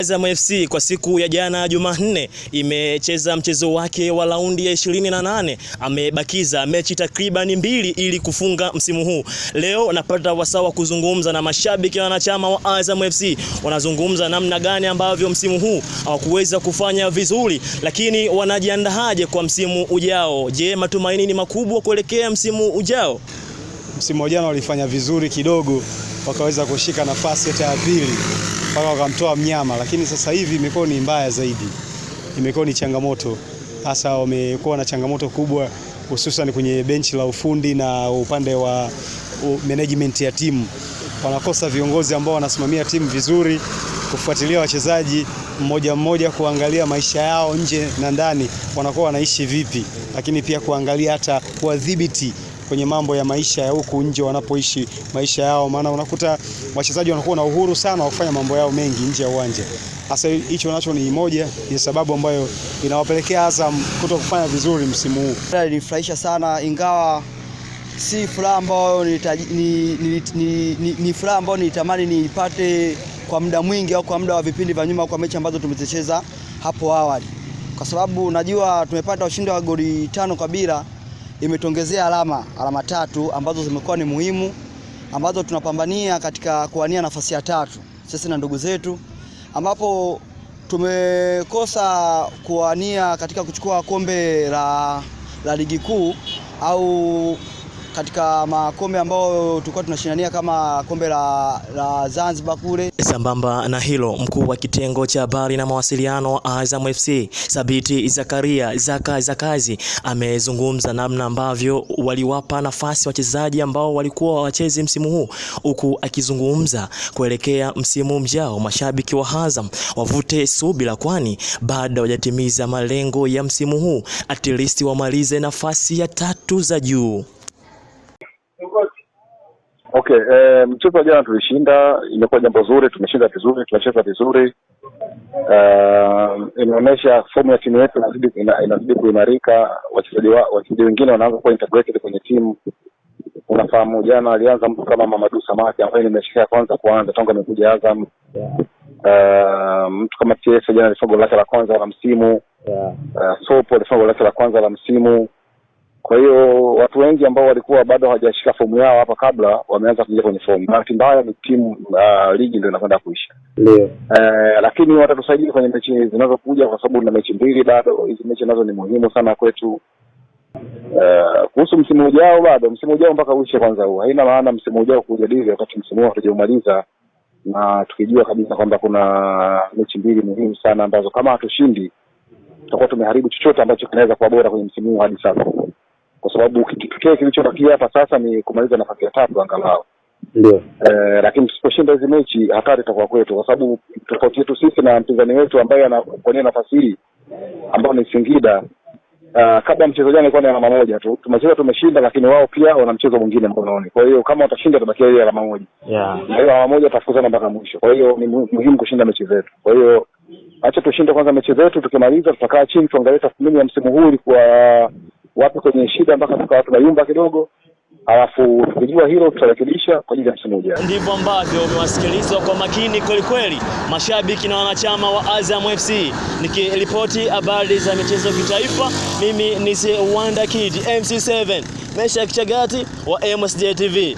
Azam FC kwa siku ya jana Jumanne imecheza mchezo wake wa raundi ya 28. Amebakiza mechi takriban 2 ili kufunga msimu huu. Leo napata wasawa kuzungumza na mashabiki na wanachama wa Azam FC. Wanazungumza namna gani ambavyo msimu huu hawakuweza kufanya vizuri, lakini wanajiandaaje kwa msimu ujao. Je, matumaini ni makubwa kuelekea msimu ujao? Msimu jana walifanya vizuri kidogo, wakaweza kushika nafasi ya pili mpaka wakamtoa mnyama, lakini sasa hivi imekuwa ni mbaya zaidi. Imekuwa ni changamoto. Hasa wamekuwa na changamoto kubwa hususan kwenye benchi la ufundi na upande wa management ya timu. Wanakosa viongozi ambao wanasimamia timu vizuri, kufuatilia wachezaji mmoja mmoja, kuangalia maisha yao nje na ndani, wanakuwa wanaishi vipi, lakini pia kuangalia hata kuwadhibiti kwenye mambo ya maisha ya huku nje wanapoishi maisha yao, maana unakuta wachezaji wanakuwa na uhuru sana wa kufanya mambo yao mengi nje ya uwanja. Hasa hicho nacho ni moja ya sababu ambayo inawapelekea Azam kuto kufanya vizuri msimu huu. Ilinifurahisha sana, ingawa si furaha ambayo ni furaha ambayo nilitamani nipate kwa muda mwingi au kwa muda wa vipindi vya nyuma, kwa mechi ambazo tumecheza hapo awali, kwa sababu unajua tumepata ushindi wa goli 5-0. Imetongezea alama 3 ambazo zimekuwa ni muhimu, ambazo tunapambania katika kuwania nafasi ya 3 sisi na ndugu zetu, ambapo tumekosa kuwania katika kuchukua kombe la ligi kuu au katika makombe ambayo tulikuwa tunashindania kama kombe la Zanzibar kule. Sambamba na hilo, mkuu wa kitengo cha habari na mawasiliano wa Azam FC Sabiti Zakazi amezungumza namna ambavyo waliwapa nafasi wachezaji ambao walikuwa wachezi msimu huu, huku akizungumza kuelekea msimu ujao mashabiki wa Azam wavute subira, kwani bado hawajatimiza malengo ya msimu huu, at least wamalize nafasi ya 3 za juu. Okay, mchezo wa jana tulishinda, imekuwa jambo zuri, tumeshinda vizuri, tunacheza vizuri. Inaonyesha fomu ya timu yetu inazidi kuimarika, wachezaji wengine wanaanza kuwa integrated kwenye timu. Unafahamu jana alianza mtu kama Mamadou Samaki ambaye nimeshikia kwanza tangu amekuja Azam. Mtu kama TS jana alifunga goli lake la kwanza la msimu. Sopo alifunga goli lake la kwanza la msimu. Kwa hiyo watu wengi ambao walikuwa bado hawajashika fomu yao hapa kabla wameanza kuingia kwenye fomu. Bahati mbaya ni timu ligi ndio inakwenda kuisha. Ndio. Lakini watatusaidia kwenye mechi zinazokuja, kwa sababu na mechi 2 bado. Hizo mechi nazo ni muhimu sana kwetu. Kuhusu msimu ujao, bado msimu ujao mpaka uishe kwanza huu. Haina maana msimu ujao kujadili wakati msimu huu hatujaumaliza, na tukijua kabisa kwamba kuna mechi 2 muhimu sana ambazo kama hatushindi tutakuwa tumeharibu chochote ambacho kinaweza kuwa bora kwenye msimu huu hadi sasa. Kwa sababu kitokea kilichobakia hapa sasa ni kumaliza nafasi ya 3 angalau. Ndio. Lakini tusiposhinda hizo mechi hatari itakuwa kwetu, kwa sababu tofauti yetu sisi na mpinzani wetu ambaye anaponia nafasi hii ambao ni Singida, kabla mchezo jana ilikuwa ni alama 1 tu. Tumeshinda, lakini wao pia wana mchezo mwingine mkononi. Kwa hiyo kama watashinda tutabakia ile alama 1. Na hiyo alama 1 tutafukuzana mpaka mwisho. Kwa hiyo ni muhimu kushinda mechi zetu. Kwa hiyo acha tushinde kwanza mechi zetu, tukimaliza tutakaa chini tuangalie tathmini ya msimu huu ilikuwa wapi kwenye shida mpaka tukawa tunayumba kidogo, alafu tukijua hilo tutarekebisha kwa ajili ya msimu ujao. Ndivyo ambavyo umewasikiliza kwa makini kweli mashabiki na wanachama wa Azam FC. Nikiripoti habari za michezo kitaifa, mimi ni Wanda Kid MC7 Mesha Kichagati wa MSJ TV.